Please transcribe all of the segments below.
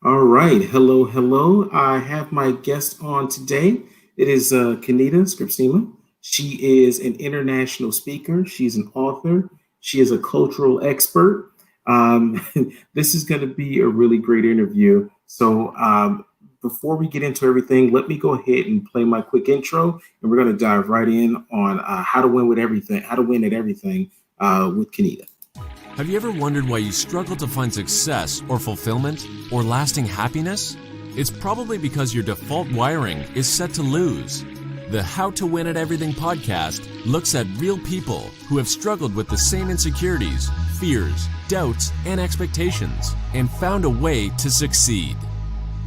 All right. Hello, hello. I have my guest on today. It is Kinita Schripsema. She is an international speaker. She's an author. She is a cultural expert. Um, this is going to be a really great interview. So before we get into everything, let me go ahead and play my quick intro, and we're going to dive right in on how to win with everything, how to win at everything with Kinita. Have you ever wondered why you struggle to find success or fulfillment or lasting happiness? It's probably because your default wiring is set to lose. The How to Win at Everything podcast looks at real people who have struggled with the same insecurities, fears, doubts, and expectations and found a way to succeed.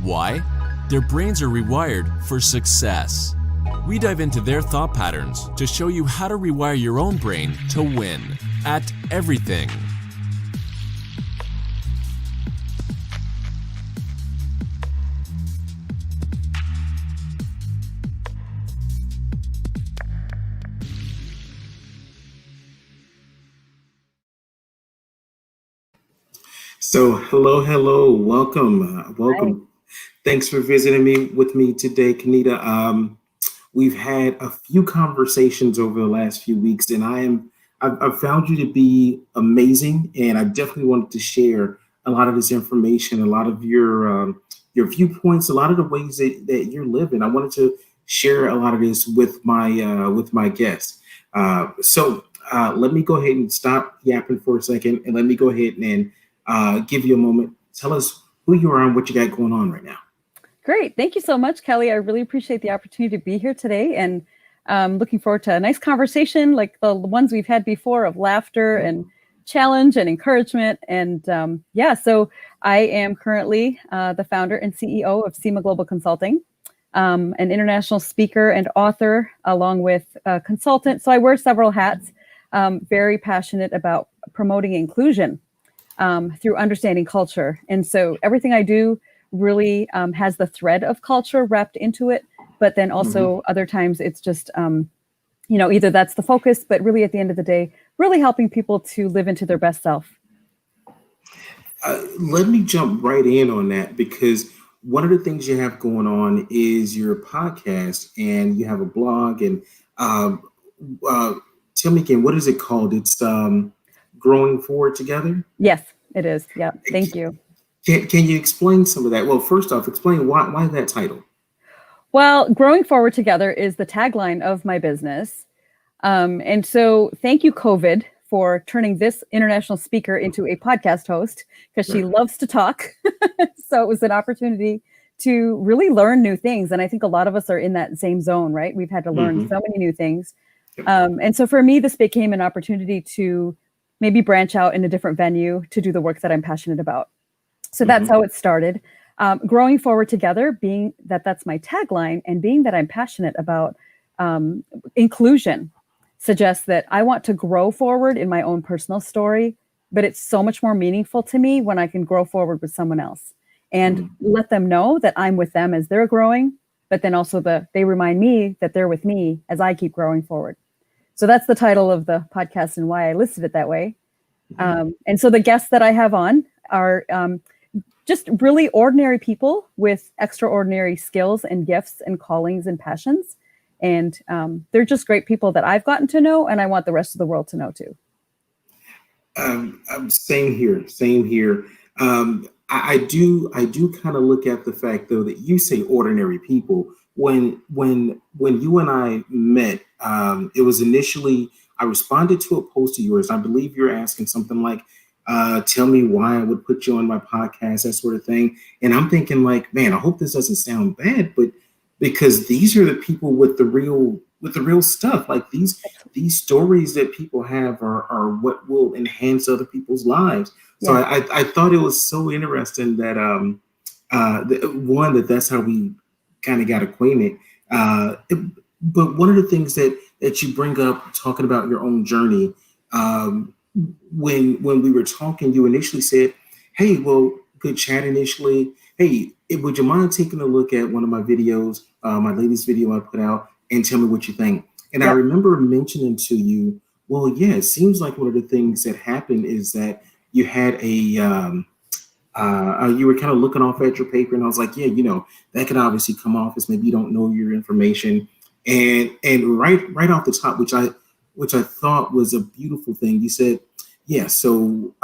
Why? Their brains are rewired for success. We dive into their thought patterns to show you how to rewire your own brain to win at everything. So, hello, hello, welcome, Hi. welcome. Thanks for visiting me with me today, Kanita. We've had a few conversations over the last few weeks, and I've found you to be amazing, and I definitely wanted to share a lot of this information, a lot of your viewpoints, a lot of the ways that you're living. I wanted to share a lot of this with my guests. Let me go ahead and stop yapping for a second, and let me go ahead and give you a moment. Tell us who you are and what you got going on right now. Great. Thank you so much, Kelly. I really appreciate the opportunity to be here today, and looking forward to a nice conversation like the ones we've had before of laughter and challenge and encouragement. And so I am currently the founder and CEO of Seema Global Consulting, an international speaker and author, along with a consultant. So I wear several hats, very passionate about promoting inclusion through understanding culture. And so everything I do really has the thread of culture wrapped into it. But then also other times it's just, either that's the focus, but really at the end of the day, really helping people to live into their best self. Let me jump right in on that because one of the things you have going on is your podcast and you have a blog. And tell me again, what is it called? It's Growing Forward Together? Yes, it is. Yeah. Thank you. Can you explain some of that? Well, first off, explain why that title. Well, Growing Forward Together is the tagline of my business. And so thank you, COVID, for turning this international speaker into a podcast host because she loves to talk. So it was an opportunity to really learn new things. And I think a lot of us are in that same zone, right? We've had to learn so many new things. And so for me, this became an opportunity to maybe branch out in a different venue to do the work that I'm passionate about. So that's how it started. Growing Forward Together, being that's my tagline, and being that I'm passionate about inclusion, suggests that I want to grow forward in my own personal story, but it's so much more meaningful to me when I can grow forward with someone else and let them know that I'm with them as they're growing, but then also they remind me that they're with me as I keep growing forward. So that's the title of the podcast and why I listed it that way. And so the guests that I have on are just really ordinary people with extraordinary skills and gifts and callings and passions. And they're just great people that I've gotten to know, and I want the rest of the world to know too. Same here. I do kind of look at the fact though that you say ordinary people. When you and I met, it was initially I responded to a post of yours. I believe you're asking something like, tell me why I would put you on my podcast, that sort of thing. And I'm thinking like, man, I hope this doesn't sound bad, but because these are the people with the real stuff. Like these stories that people have are what will enhance other people's lives. So I thought it was so interesting that that's how we kind of got acquainted. But one of the things that you bring up talking about your own journey, when we were talking, you initially said, hey, well, good chat initially. Hey, would you mind taking a look at one of my videos, my latest video I put out, and tell me what you think? And I remember mentioning to you, well, yeah, it seems like one of the things that happened is that you had you were kind of looking off at your paper, and I was like, yeah, that could obviously come off as maybe you don't know your information. And right off the top, which I thought was a beautiful thing, you said, yeah, so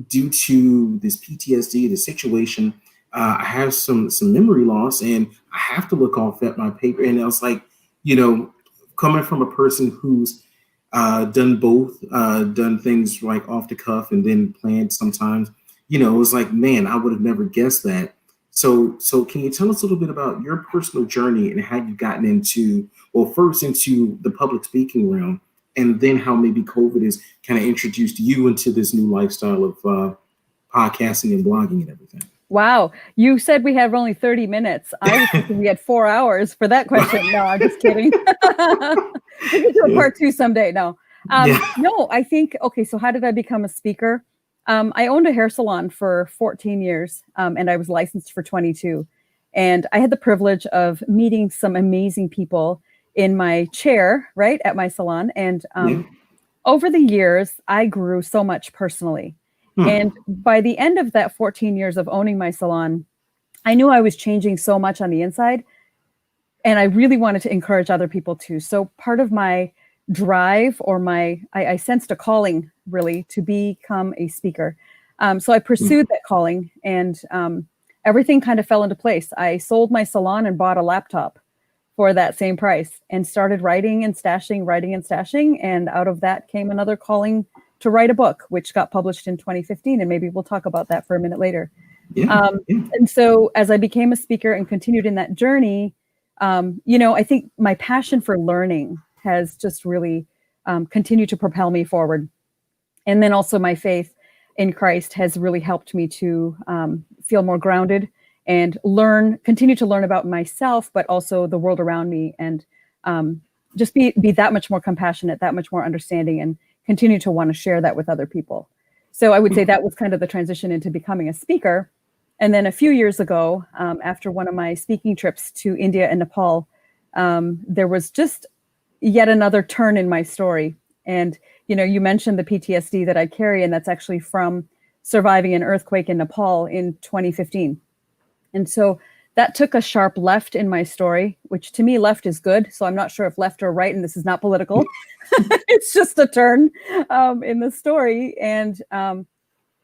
due to this PTSD, the situation, I have some memory loss, and I have to look off at my paper. And I was like, coming from a person who's done both, done things like off the cuff and then planned sometimes, it was like, man, I would have never guessed that. So can you tell us a little bit about your personal journey and how you've gotten into, well, first into the public speaking realm, and then how maybe COVID has kind of introduced you into this new lifestyle of podcasting and blogging and everything? Wow. You said we have only 30 minutes. I was thinking we had 4 hours for that question. No, I'm just kidding. We can do a part 2 someday. No. No, I think, okay, so how did I become a speaker? I owned a hair salon for 14 years, and I was licensed for 22. And I had the privilege of meeting some amazing people in my chair, right, at my salon. And over the years, I grew so much personally. And by the end of that 14 years of owning my salon, I knew I was changing so much on the inside, and I really wanted to encourage other people too. So part of my drive, or I sensed a calling really to become a speaker. So I pursued that calling, and everything kind of fell into place. I sold my salon and bought a laptop for that same price and started writing and stashing. And out of that came another calling to write a book, which got published in 2015. And maybe we'll talk about that for a minute later. And so as I became a speaker and continued in that journey, I think my passion for learning has just really continued to propel me forward. And then also my faith in Christ has really helped me to feel more grounded and continue to learn about myself, but also the world around me, and just be that much more compassionate, that much more understanding, and continue to want to share that with other people. So I would say that was kind of the transition into becoming a speaker. And then a few years ago, after one of my speaking trips to India and Nepal, there was just yet another turn in my story. And, you mentioned the PTSD that I carry, and that's actually from surviving an earthquake in Nepal in 2015. And so that took a sharp left in my story, which to me, left is good. So I'm not sure if left or right, and this is not political. It's just a turn in the story. And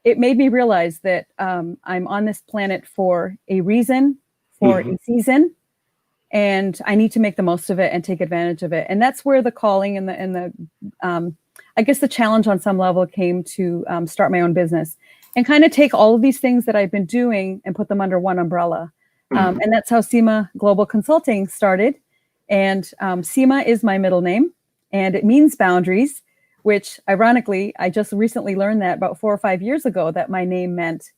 it made me realize that I'm on this planet for a reason, for a season, and I need to make the most of it and take advantage of it. And that's where the calling and the I guess the challenge on some level came to start my own business and kind of take all of these things that I've been doing and put them under one umbrella. And that's how Seema Global Consulting started. And Seema is my middle name, and it means boundaries, which ironically, I just recently learned that about 4 or 5 years ago, that my name meant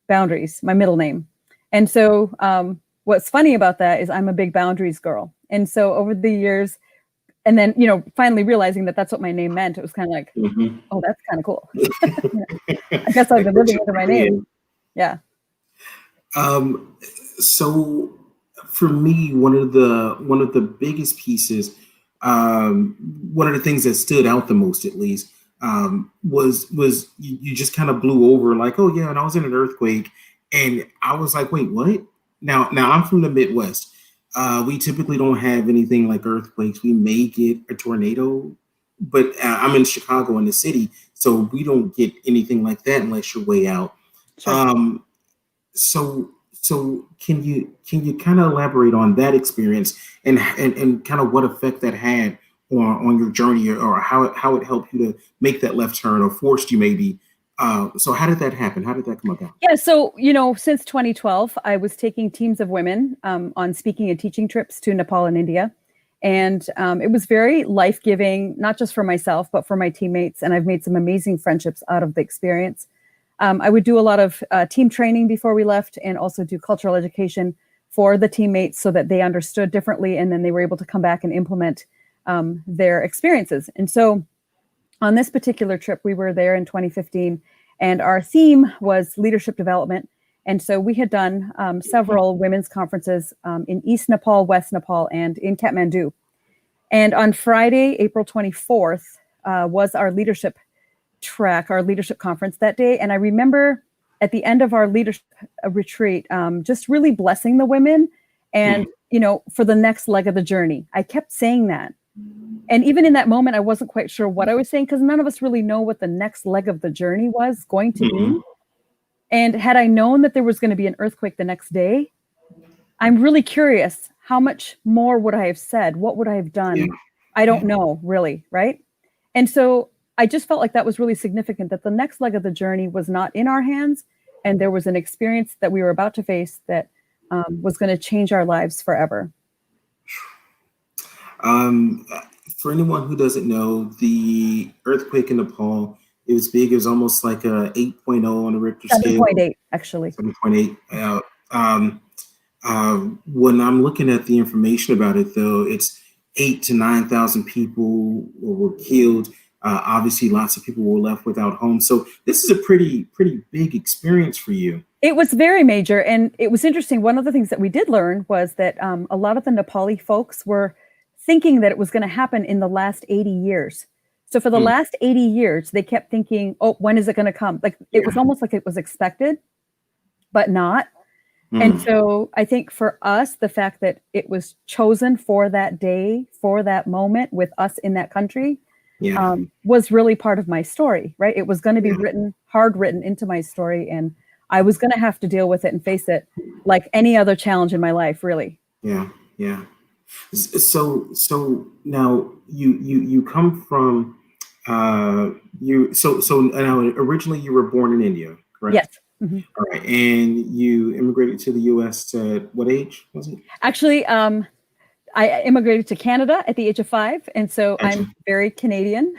boundaries, my middle name. And so what's funny about that is I'm a big boundaries girl. And so over the years, and then, finally realizing that that's what my name meant, it was kind of like, oh, that's kind of cool. I guess I've been living under my name. Yeah. So for me, one of the biggest pieces, one of the things that stood out the most, at least, was you just kind of blew over like, oh yeah, and I was in an earthquake, and I was like, wait, what? Now I'm from the Midwest. We typically don't have anything like earthquakes. We may get a tornado, but I'm in Chicago, in the city, so we don't get anything like that unless you're way out. Sure. So can you kind of elaborate on that experience and kind of what effect that had on your journey, or how it helped you to make that left turn, or forced you maybe? So how did that happen? How did that come about? Yeah, so since 2012, I was taking teams of women on speaking and teaching trips to Nepal and India, and it was very life-giving, not just for myself but for my teammates. And I've made some amazing friendships out of the experience. I would do a lot of team training before we left, and also do cultural education for the teammates so that they understood differently, and then they were able to come back and implement their experiences. And so on this particular trip, we were there in 2015, and our theme was leadership development. And so we had done several women's conferences in East Nepal, West Nepal, and in Kathmandu. And on Friday, April 24th, was our leadership track, our leadership conference that day. And I remember at the end of our leadership retreat, just really blessing the women and, for the next leg of the journey. I kept saying that. And even in that moment, I wasn't quite sure what I was saying because none of us really know what the next leg of the journey was going to be. And had I known that there was going to be an earthquake the next day, I'm really curious, how much more would I have said? What would I have done? Yeah. I don't know, really, right? And so I just felt like that was really significant, that the next leg of the journey was not in our hands, and there was an experience that we were about to face that was going to change our lives forever. For anyone who doesn't know, the earthquake in Nepal, it was big. It was almost like a 8.0 on the Richter scale. 7.8, actually. 7.8. When I'm looking at the information about it, though, it's 8,000 to 9,000 people were killed. Obviously, lots of people were left without homes. So this is a pretty big experience for you. It was very major. And it was interesting. One of the things that we did learn was that a lot of the Nepali folks were thinking that it was going to happen in the last 80 years. So for the last 80 years, they kept thinking, oh, when is it going to come? Like it was almost like it was expected, but not. And so I think for us, the fact that it was chosen for that day, for that moment with us in that country, was really part of my story, right? It was going to be hard written into my story, and I was going to have to deal with it and face it like any other challenge in my life, really. Yeah. So now you come from now originally you were born in India, correct? Yes. All right, and you immigrated to the U.S. at what age was it? Actually, I immigrated to Canada at the age of 5, and so I'm very Canadian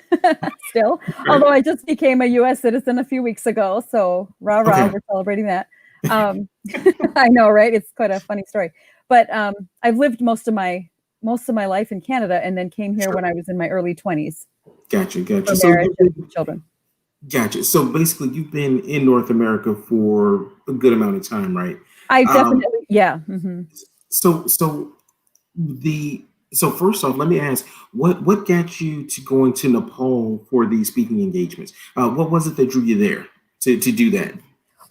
still. Although I just became a U.S. citizen a few weeks ago, so rah, we're celebrating that. I know, right? It's quite a funny story. But I've lived most of my life in Canada, and then came here when I was in my early 20s. Gotcha. For marriage and children. Gotcha. So basically, you've been in North America for a good amount of time, right? I definitely, yeah. So first off, let me ask, what got you to going to Nepal for these speaking engagements? What was it that drew you there to do that?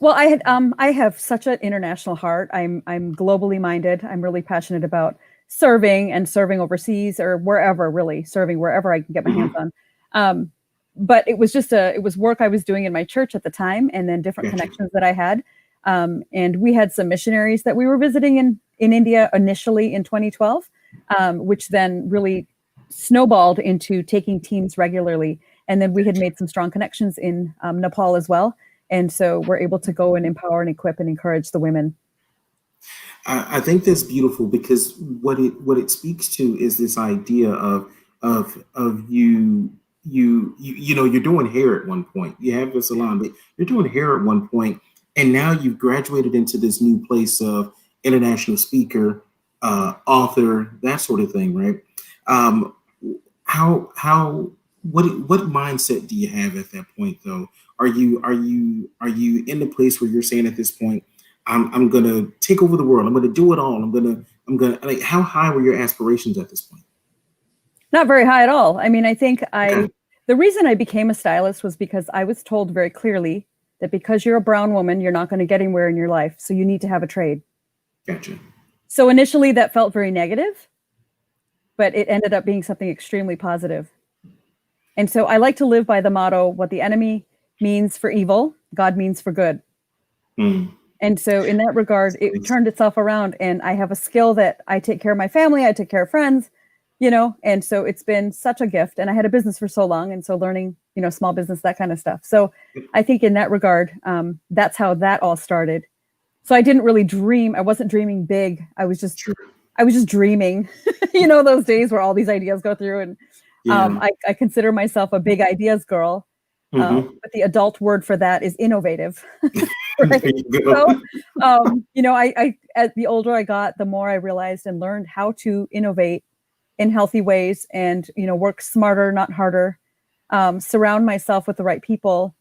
Well, I have such an international heart. I'm globally minded. I'm really passionate about serving overseas or wherever, really serving wherever I can get my hands on. But it was it was work I was doing in my church at the time, and then different connections that I had. And we had some missionaries that we were visiting in India initially in 2012, which then really snowballed into taking teams regularly. And then we had made some strong connections in Nepal as well. And so we're able to go and empower and equip and encourage the women. I think that's beautiful, because what it speaks to is this idea of you're doing hair at one point. You have your salon, but you're doing hair at one point, and now you've graduated into this new place of international speaker, author, that sort of thing, right? What mindset do you have at that point, though? Are you in the place where you're saying at this point, I'm gonna take over the world, I'm gonna do it all, I'm gonna like, how high were your aspirations at this point? Not very high at all. I mean, I think the reason I became a stylist was because I was told very clearly that because you're a brown woman, you're not going to get anywhere in your life. So you need to have a trade. Gotcha. So initially that felt very negative, but it ended up being something extremely positive. And so I like to live by the motto, what the enemy means for evil, God means for good. And so in that regard, it turned itself around, and I have a skill that I take care of my family, I take care of friends, and so it's been such a gift. And I had a business for so long, and so learning, small business, that kind of stuff. So I think in that regard, that's how that all started. So I didn't really dream. I wasn't dreaming big. I was just dreaming, those days where all these ideas go through. And I consider myself a big ideas girl. But the adult word for that is innovative. Right? So, I as the older I got, the more I realized and learned how to innovate in healthy ways and, work smarter, not harder, surround myself with the right people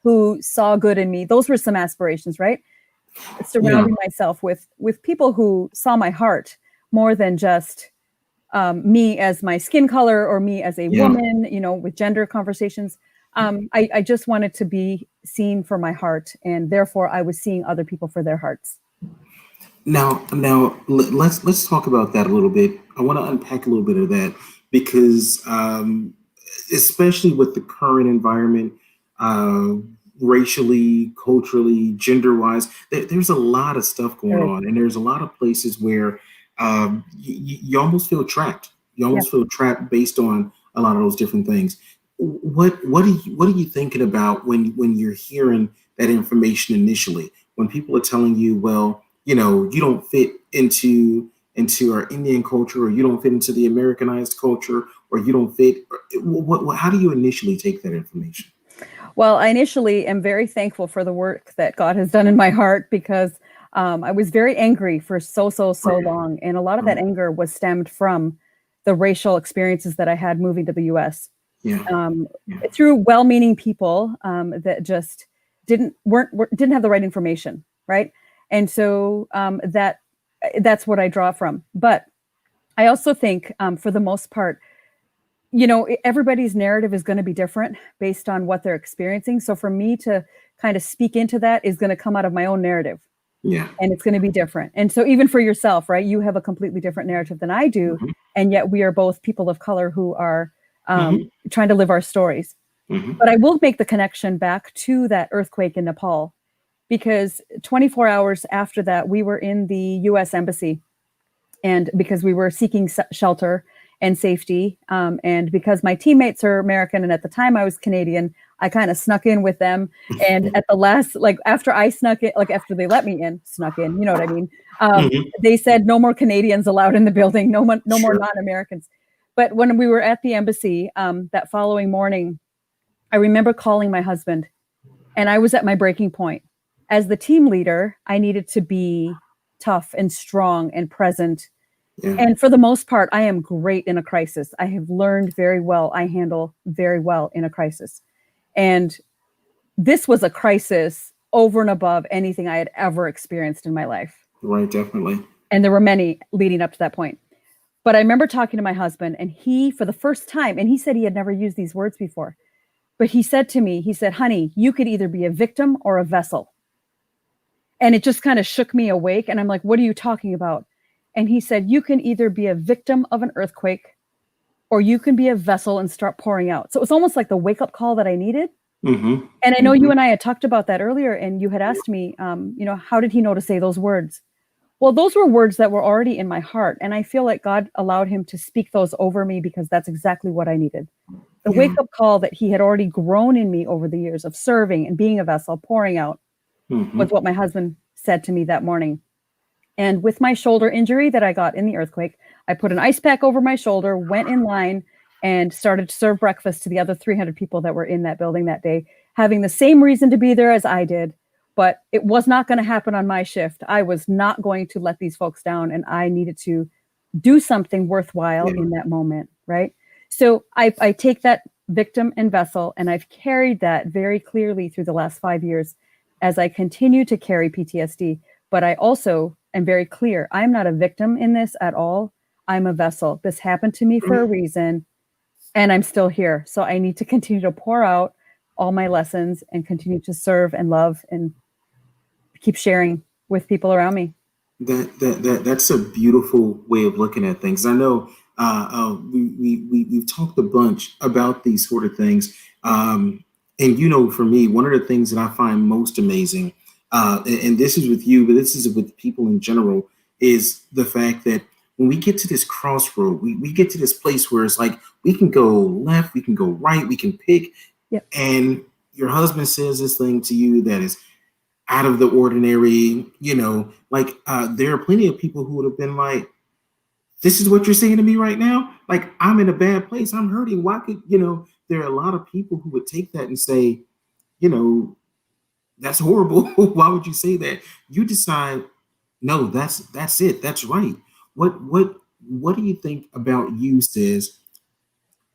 who saw good in me. Those were some aspirations, right? Surrounding myself with people who saw my heart more than just me as my skin color or me as a woman, with gender conversations. I just wanted to be seen for my heart, and therefore I was seeing other people for their hearts. Now, let's talk about that a little bit. I want to unpack a little bit of that because, especially with the current environment, racially, culturally, gender-wise, there's a lot of stuff going on, and there's a lot of places where you almost feel trapped. You almost feel trapped based on a lot of those different things. What are you thinking about when you're hearing that information initially? When people are telling you, well, you know, you don't fit into our Indian culture, or you don't fit into the Americanized culture, or you don't fit. How do you initially take that information? Well, I initially am very thankful for the work that God has done in my heart, because I was very angry for so long. And a lot of that anger was stemmed from the racial experiences that I had moving to the US. Through well-meaning people that just didn't have the right information, right? And so that's what I draw from. But I also think, for the most part, you know, everybody's narrative is going to be different based on what they're experiencing. So for me to kind of speak into that is going to come out of my own narrative. And it's going to be different. And so even for yourself, right, you have a completely different narrative than I do. And yet we are both people of color who are trying to live our stories. But I will make the connection back to that earthquake in Nepal, because 24 hours after that, we were in the US Embassy, and because we were seeking shelter and safety. And because my teammates are American, and at the time I was Canadian, I kind of snuck in with them. And at the last, like after I snuck in, like after they let me in, snuck in, you know what I mean? They said no more Canadians allowed in the building, no more non-Americans. But when we were at the embassy that following morning, I remember calling my husband, and I was at my breaking point. As the team leader, I needed to be tough and strong and present. And for the most part, I am great in a crisis. I have learned very well. I handle very well in a crisis. And this was a crisis over and above anything I had ever experienced in my life. Right, definitely. And there were many leading up to that point. But I remember talking to my husband, and he, for the first time, and he said he had never used these words before, but he said to me, he said, honey, you could either be a victim or a vessel. And it just kind of shook me awake. And I'm like, what are you talking about? And he said, you can either be a victim of an earthquake, or you can be a vessel and start pouring out. So it was almost like the wake up call that I needed. And I know you and I had talked about that earlier, and you had asked me, you know, how did he know to say those words? Well, those were words that were already in my heart. And I feel like God allowed him to speak those over me, because that's exactly what I needed. The wake up call that he had already grown in me over the years of serving and being a vessel, pouring out, was what my husband said to me that morning. And with my shoulder injury that I got in the earthquake, I put an ice pack over my shoulder, went in line, and started to serve breakfast to the other 300 people that were in that building that day, having the same reason to be there as I did. But it was not going to happen on my shift. I was not going to let these folks down, and I needed to do something worthwhile in that moment, right? So I take that victim and vessel, and I've carried that very clearly through the last 5 years as I continue to carry PTSD. But I also am very clear, I'm not a victim in this at all. I'm a vessel. This happened to me for a reason, and I'm still here. So I need to continue to pour out all my lessons and continue to serve and love and keep sharing with people around me. That's a beautiful way of looking at things. I know we've talked a bunch about these sort of things. And, you know, for me, one of the things that I find most amazing, and this is with you, but this is with people in general, is the fact that when we get to this crossroad, we get to this place where it's like, we can go left, we can go right, we can pick. And your husband says this thing to you that is out of the ordinary, you know, like there are plenty of people who would have been like, this is what you're saying to me right now? Like, I'm in a bad place. I'm hurting. Why could, you know, there are a lot of people who would take that and say, you know, that's horrible. Why would you say that? You decide, no, that's it. That's right. What do you think about you, sis,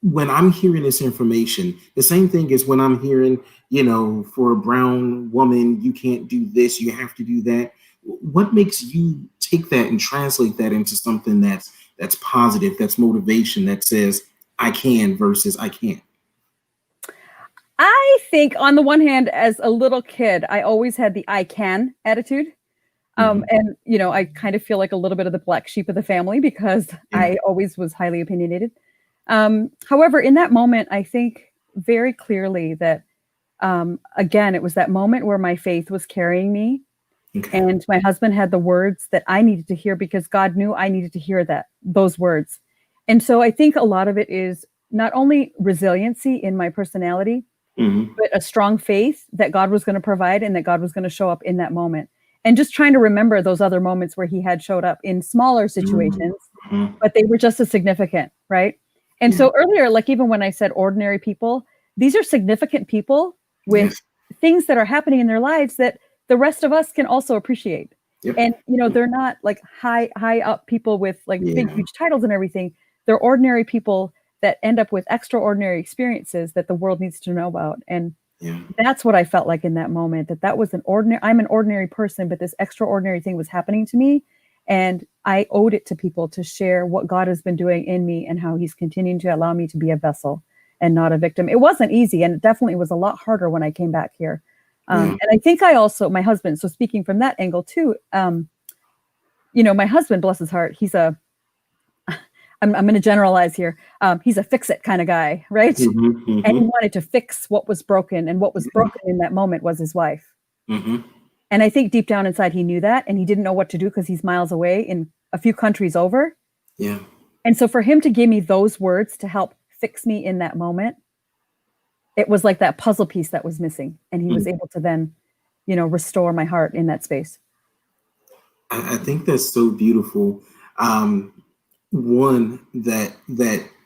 when I'm hearing this information? The same thing as when I'm hearing, you know, for a brown woman, you can't do this, you have to do that. What makes you take that and translate that into something that's positive, that's motivation, that says I can versus I can't? I think on the one hand, as a little kid, I always had the I can attitude. And, I kind of feel like a little bit of the black sheep of the family because I always was highly opinionated. However, in that moment, I think very clearly that, again, it was that moment where my faith was carrying me. Okay. And my husband had the words that I needed to hear because God knew I needed to hear those words. And so I think a lot of it is not only resiliency in my personality, but a strong faith that God was going to provide and that God was going to show up in that moment. And just trying to remember those other moments where he had showed up in smaller situations, but they were just as significant, right? And so earlier, like even when I said ordinary people, these are significant people with things that are happening in their lives that the rest of us can also appreciate. And, they're not like high up people with like big, huge titles and everything. They're ordinary people that end up with extraordinary experiences that the world needs to know about. And that's what I felt like in that moment, that was I'm an ordinary person, but this extraordinary thing was happening to me. And I owed it to people to share what God has been doing in me and how he's continuing to allow me to be a vessel and not a victim. It wasn't easy. And it definitely was a lot harder when I came back here. And I think I also, my husband, so speaking from that angle too, my husband, bless his heart, I'm going to generalize here. He's a fix-it kind of guy, right? And he wanted to fix what was broken. And what was broken in that moment was his wife. And I think deep down inside, he knew that. And he didn't know what to do because he's miles away in a few countries over. And so for him to give me those words to help fix me in that moment, it was like that puzzle piece that was missing. And he was able to then, restore my heart in that space. I think that's so beautiful. One, that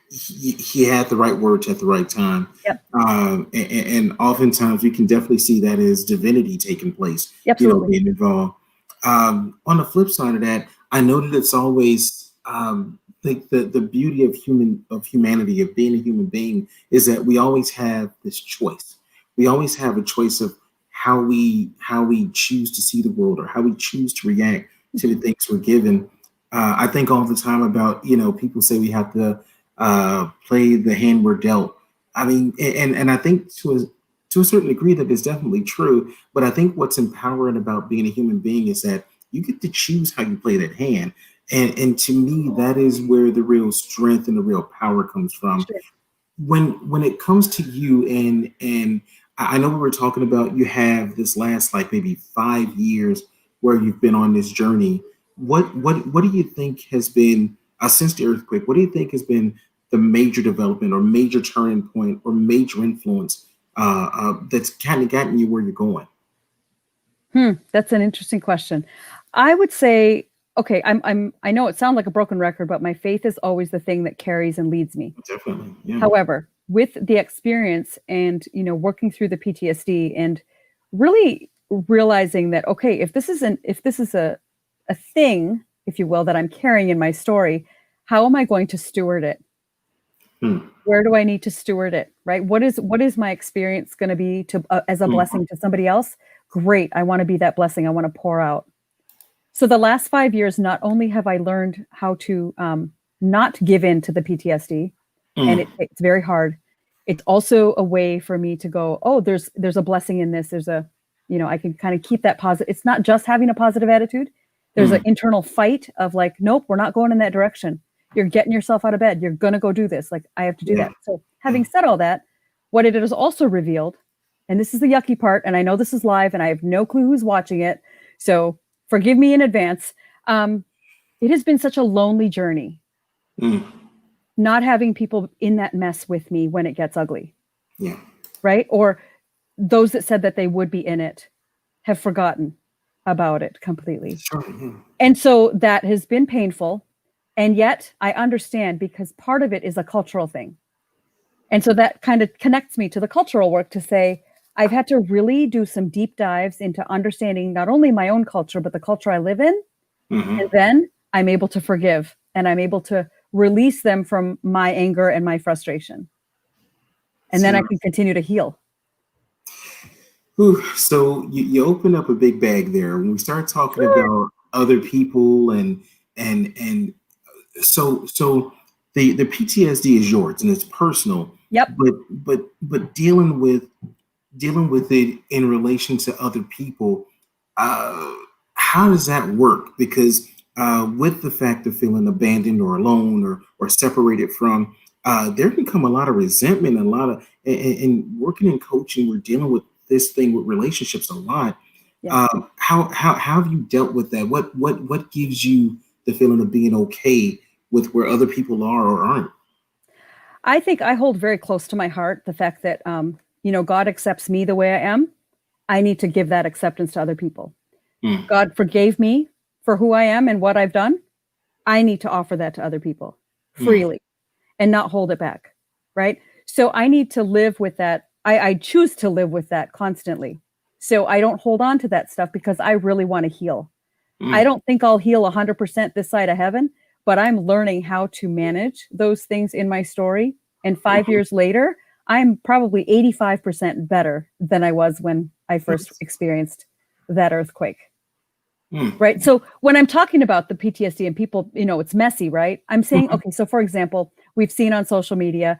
he had the right words at the right time. And oftentimes we can definitely see that as divinity taking place, being involved. On the flip side of that, I know that it's always like the beauty of humanity, of being a human being, is that we always have this choice. We always have a choice of how we choose to see the world or how we choose to react to the things we're given. I think all the time about, people say we have to play the hand we're dealt. I mean, and I think to a certain degree that is definitely true. But I think what's empowering about being a human being is that you get to choose how you play that hand. And to me, that is where the real strength and the real power comes from. Sure. When it comes to you, and I know we were talking about, you have this last like maybe 5 years where you've been on this journey. What do you think has been, since the earthquake, what do you think has been the major development or major turning point or major influence that's kind of gotten you where you're going? That's an interesting question. I would say, okay, I know it sounds like a broken record, but my faith is always the thing that carries and leads me. Definitely. Yeah. However, with the experience and, working through the PTSD and really realizing that, okay, if this is a thing, if you will, that I'm carrying in my story, how am I going to steward it? Where do I need to steward it? Right? What is my experience going to be as a blessing to somebody else? Great. I want to be that blessing. I want to pour out. So the last 5 years, not only have I learned how to not give in to the PTSD, and it's very hard. It's also a way for me to go, oh, there's a blessing in this. There's I can kind of keep that positive. It's not just having a positive attitude. There's an internal fight of like, nope, we're not going in that direction. You're getting yourself out of bed. You're going to go do this. Like, I have to do that. So having said all that, what it has also revealed, and this is the yucky part, and I know this is live and I have no clue who's watching it, so forgive me in advance. It has been such a lonely journey. Not having people in that mess with me when it gets ugly. Yeah. Right? Or those that said that they would be in it have forgotten about it completely. Sure. Yeah. And so that has been painful. And yet I understand, because part of it is a cultural thing. And so that kind of connects me to the cultural work to say, I've had to really do some deep dives into understanding not only my own culture, but the culture I live in. And then I'm able to forgive, and I'm able to release them from my anger and my frustration. And then I can continue to heal. So you open up a big bag there when we start talking about other people and so the PTSD is yours and it's personal, Yep. But dealing with it in relation to other people, how does that work? Because with the fact of feeling abandoned or alone or separated from, there can come a lot of resentment, a lot of, and working in coaching, we're dealing with this thing with relationships a lot. Yeah. How have you dealt with that? What gives you the feeling of being okay with where other people are or aren't? I think I hold very close to my heart the fact that, God accepts me the way I am. I need to give that acceptance to other people. Mm, God forgave me for who I am and what I've done. I need to offer that to other people mm, freely and not hold it back. Right. So I need to live with that. I choose to live with that constantly. So I don't hold on to that stuff because I really want to heal. I mm, don't think I'll heal 100% this side of heaven, but I'm learning how to manage those things in my story. And 5 years later, I'm probably 85% better than I was when I first yes, experienced that earthquake. mm, Right. So when I'm talking about the PTSD and people, it's messy, right? I'm saying, mhm, okay, so for example, we've seen on social media,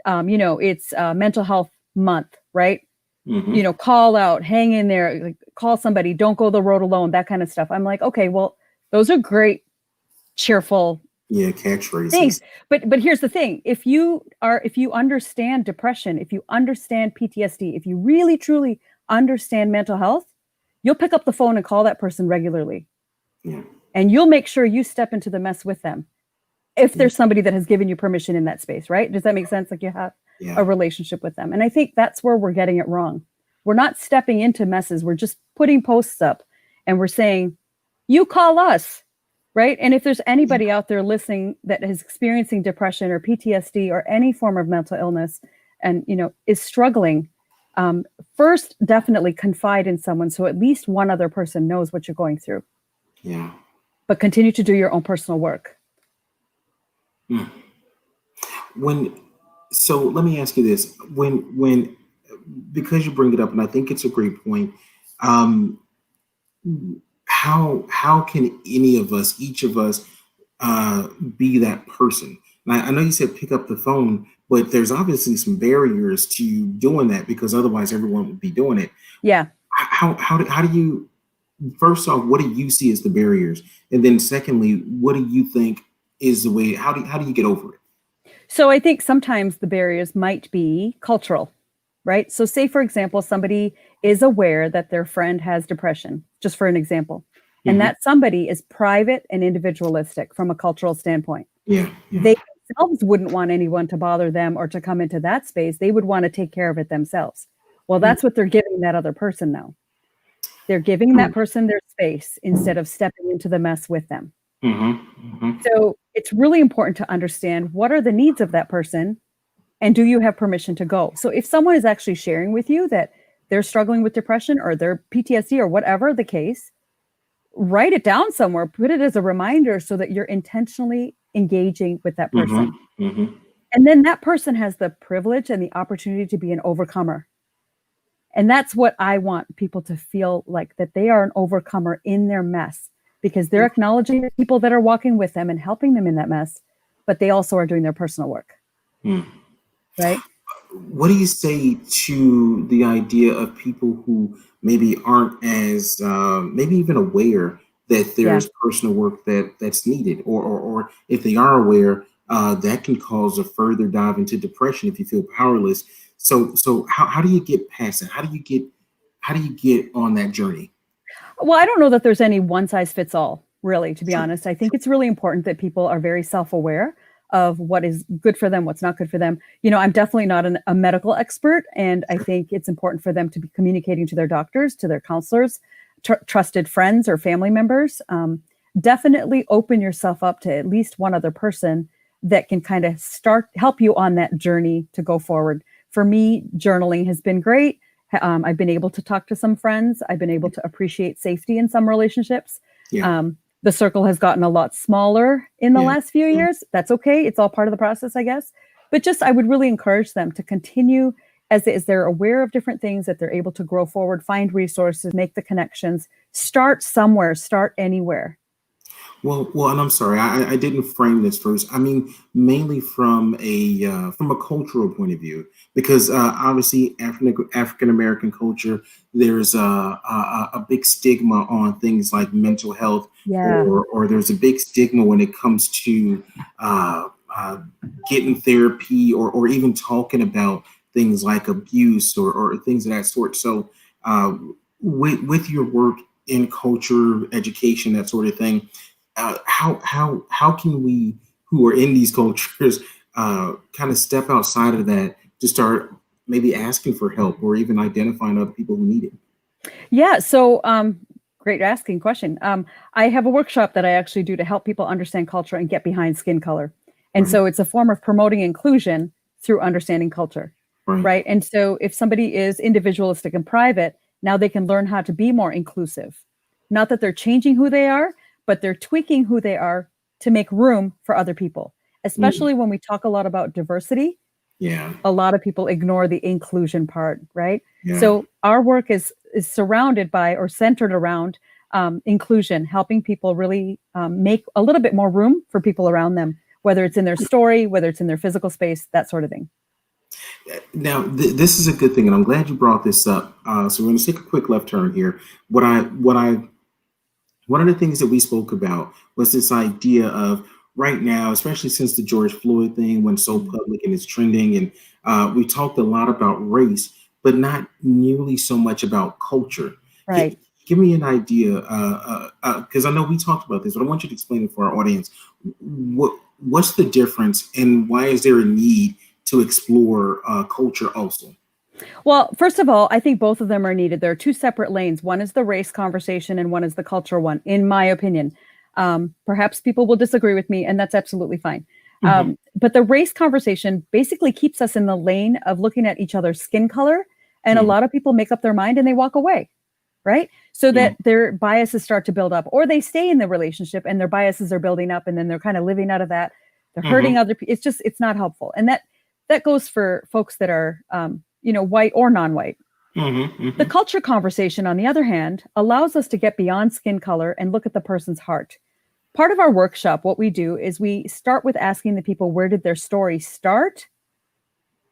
it's mental health month, right? mhm. Call out, hang in there, like, call somebody, don't go the road alone, that kind of stuff. I'm like, okay, well, those are great, cheerful Yeah, things. catchphrases. But here's the thing. If you understand depression, if you understand PTSD, if you really truly understand mental health, you'll pick up the phone and call that person regularly. Yeah, And you'll make sure you step into the mess with them. If yeah, there's somebody that has given you permission in that space, right? Does that make sense? Like you have yeah. a relationship with them. And I think that's where we're getting it wrong. We're not stepping into messes. We're just putting posts up and we're saying, you call us, right? And if there's anybody out there listening that is experiencing depression or PTSD or any form of mental illness and, is struggling, first, definitely confide in someone so at least one other person knows what you're going through, Yeah. but continue to do your own personal work. Mm. When so let me ask you this. When because you bring it up, and I think it's a great point, um, how can any of us, each of us, uh, be that person? And I know you said pick up the phone, but there's obviously some barriers to doing that because otherwise everyone would be doing it. Yeah. How do you, first off, what do you see as the barriers? And then secondly, what do you think is the way, how do you get over it? So I think sometimes the barriers might be cultural, right? So say, for example, somebody is aware that their friend has depression, just for an example, and Hmm. that somebody is private and individualistic from a cultural standpoint. Yeah, yeah. They themselves wouldn't want anyone to bother them or to come into that space. They would want to take care of it themselves. Well, Mm, that's what they're giving that other person now. They're giving that true. person their space instead of stepping into the mess with them. Hmm. Hmm. So it's really important to understand what are the needs of that person and do you have permission to go? So if someone is actually sharing with you that they're struggling with depression or their PTSD or whatever the case, write it down somewhere, put it as a reminder so that you're intentionally engaging with that Hmm. person. Hmm. And then that person has the privilege and the opportunity to be an overcomer. And that's what I want people to feel like, that they are an overcomer in their mess because they're acknowledging the people that are walking with them and helping them in that mess, but they also are doing their personal work, right? What do you say to the idea of people who maybe aren't as maybe even aware that Yeah. there's personal work that's needed, or if they are aware, that can cause a further dive into depression if you feel powerless. So how do you get past it? How do you get on that journey? Well, I don't know that there's any one size fits all, really, to be Sure. honest. I think it's really important that people are very self-aware of what is good for them, what's not good for them. I'm definitely not a medical expert, and I Sure. think it's important for them to be communicating to their doctors, to their counselors, trusted friends or family members. Definitely open yourself up to at least one other person that can kind of help you on that journey to go forward. For me, journaling has been great. I've been able to talk to some friends. I've been able to appreciate safety in some relationships. Yeah. The circle has gotten a lot smaller in the Yeah. last few Yeah. years. That's okay. It's all part of the process, I guess. But just, I would really encourage them to continue as they're aware of different things, that they're able to grow forward, find resources, make the connections, start somewhere, start anywhere. Well, and I'm sorry, I didn't frame this first. I mean, mainly from a cultural point of view, because obviously African American culture, there's a big stigma on things like mental health, Yeah. or there's a big stigma when it comes to uh, uh, getting therapy, or even talking about things like abuse, or things of that sort. So, with your work in culture, education, that sort of thing, how can we who are in these cultures kind of step outside of that to start maybe asking for help, or even identifying other people who need it? Yeah. So, great asking question. I have a workshop that I actually do to help people understand culture and get behind skin color. And Right, so it's a form of promoting inclusion through understanding culture, right. right? And so if somebody is individualistic and private, now they can learn how to be more inclusive. Not that they're changing who they are, but they're tweaking who they are to make room for other people. Mm, Especially when we talk a lot about diversity, yeah, a lot of people ignore the inclusion part, right? yeah. So our work is surrounded by or centered around inclusion, helping people really make a little bit more room for people around them, whether it's in their story, whether it's in their physical space, that sort of thing. Now, this is a good thing, and I'm glad you brought this up. So we're going to take a quick left turn here. One of the things that we spoke about was this idea of right now, especially since the George Floyd thing went so Mm. public and it's trending, and we talked a lot about race, but not nearly so much about culture. Right. Give me an idea, because I know we talked about this, but I want you to explain it for our audience. What's the difference, and why is there a need to explore culture also? Well, first of all, I think both of them are needed. There are two separate lanes. One is the race conversation, and one is the culture one, in my opinion. Perhaps people will disagree with me, and that's absolutely fine. Hmm. But the race conversation basically keeps us in the lane of looking at each other's skin color. And a Hmm. lot of people make up their mind and they walk away, right? So Yeah. that their biases start to build up, or they stay in the relationship and their biases are building up, and then they're kind of living out of that. They're hurting Hmm. other people. It's not helpful. And that goes for folks that are, white or non-white. Hmm. The Hmm. culture conversation, on the other hand, allows us to get beyond skin color and look at the person's heart. Part of our workshop, what we do is we start with asking the people, where did their story start?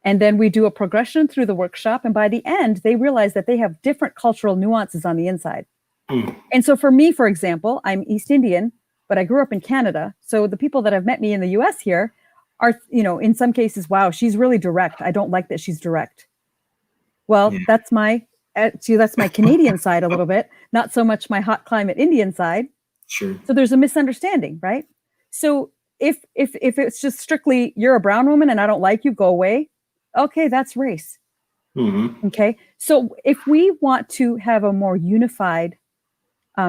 And then we do a progression through the workshop. And by the end, they realize that they have different cultural nuances on the inside. Hmm. And so for me, for example, I'm East Indian, but I grew up in Canada. So the people that have met me in the US here are, in some cases, wow, she's really direct. I don't like that she's direct. Well, Yeah. that's my Canadian side a little bit, not so much my hot climate Indian side. Sure. So there's a misunderstanding, right? So if it's just strictly you're a brown woman and I don't like you, go away. Okay, that's race. Hmm. Okay, so if we want to have a more unified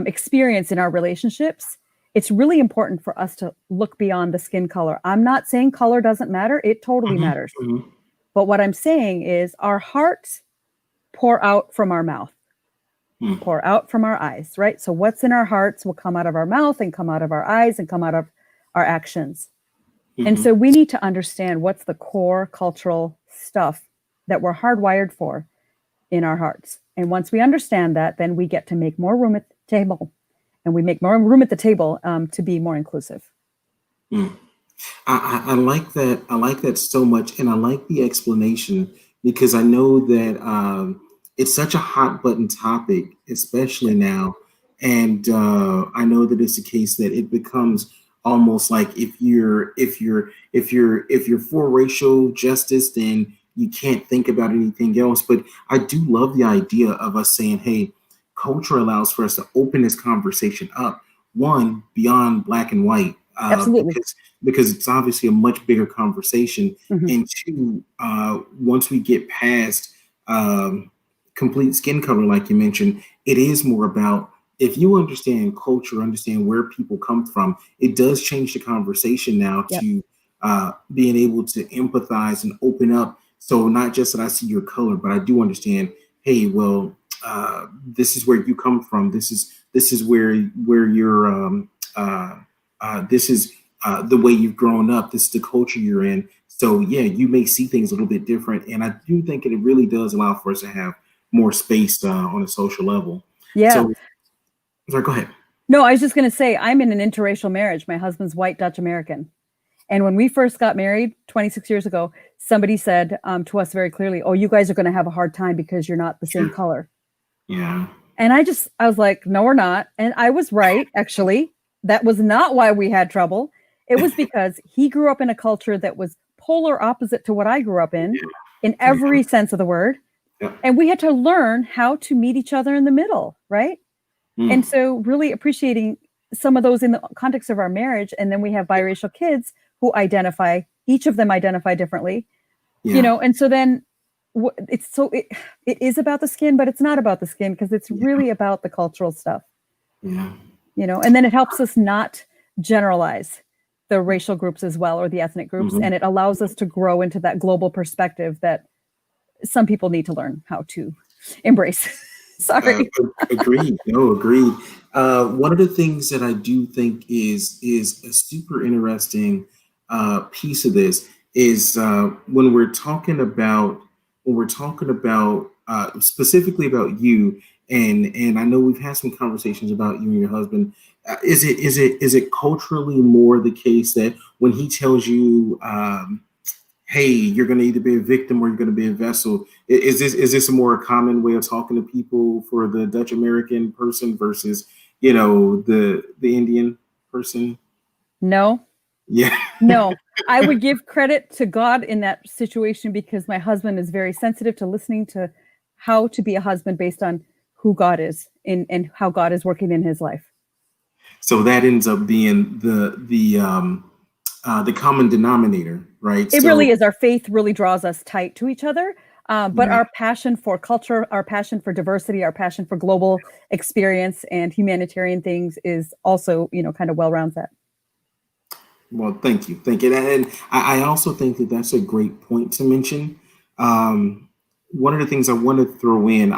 experience in our relationships, it's really important for us to look beyond the skin color. I'm not saying color doesn't matter; it totally Hmm. matters. Hmm. But what I'm saying is our hearts pour out from our mouth, pour out from our eyes, right? So what's in our hearts will come out of our mouth and come out of our eyes and come out of our actions. And Hmm. so we need to understand what's the core cultural stuff that we're hardwired for in our hearts. And once we understand that, then we get to make more room at the table, and we make more room at the table to be more inclusive. Hmm. I like that. I like that so much, and I like the explanation because I know that it's such a hot button topic, especially now. And I know that it's a case that it becomes almost like if you're for racial justice, then you can't think about anything else. But I do love the idea of us saying, "Hey, culture allows for us to open this conversation up, one beyond black and white, Absolutely. because it's obviously a much bigger conversation. Hmm. And two, once we get past um, complete skin color, like you mentioned, it is more about if you understand culture, understand where people come from, it does change the conversation now Yep. to being able to empathize and open up. So not just that I see your color, but I do understand. Hey, well, this is where you come from. This is where you're. This is the way you've grown up. This is the culture you're in. So yeah, you may see things a little bit different, and I do think it really does allow for us to have more space on a social level. Yeah. So, sorry, go ahead. No, I was just going to say, I'm in an interracial marriage. My husband's white Dutch American. And when we first got married 26 years ago, somebody said to us very clearly, oh, you guys are going to have a hard time because you're not the same color. Yeah. And I was like, no, we're not. And I was right, actually. That was not why we had trouble. It was because he grew up in a culture that was polar opposite to what I grew up in every sense of the word. Yeah. And we had to learn how to meet each other in the middle, right? And so really appreciating some of those in the context of our marriage. And then we have biracial kids who each of them identify differently, and so then it is about the skin, but it's not about the skin because it's really about the cultural stuff. Yeah. And then it helps us not generalize the racial groups as well, or the ethnic groups. And it allows us to grow into that global perspective that some people need to learn how to embrace. Sorry. Agreed. No, agreed. One of the things that I do think is a super interesting piece of this is when we're talking about specifically about you, and I know we've had some conversations about you and your husband. Is it culturally more the case that when he tells you, hey, you're going to either be a victim or you're going to be a vessel? Is this a more common way of talking to people for the Dutch American person versus, the Indian person? No. Yeah. No, I would give credit to God in that situation because my husband is very sensitive to listening to how to be a husband based on who God is and how God is working in his life. So that ends up being the common denominator, right? It really is. Our faith really draws us tight to each other. But our passion for culture, our passion for diversity, our passion for global experience and humanitarian things is also, kind of well-rounds that. Well, thank you. And I also think that that's a great point to mention. One of the things I want to throw in,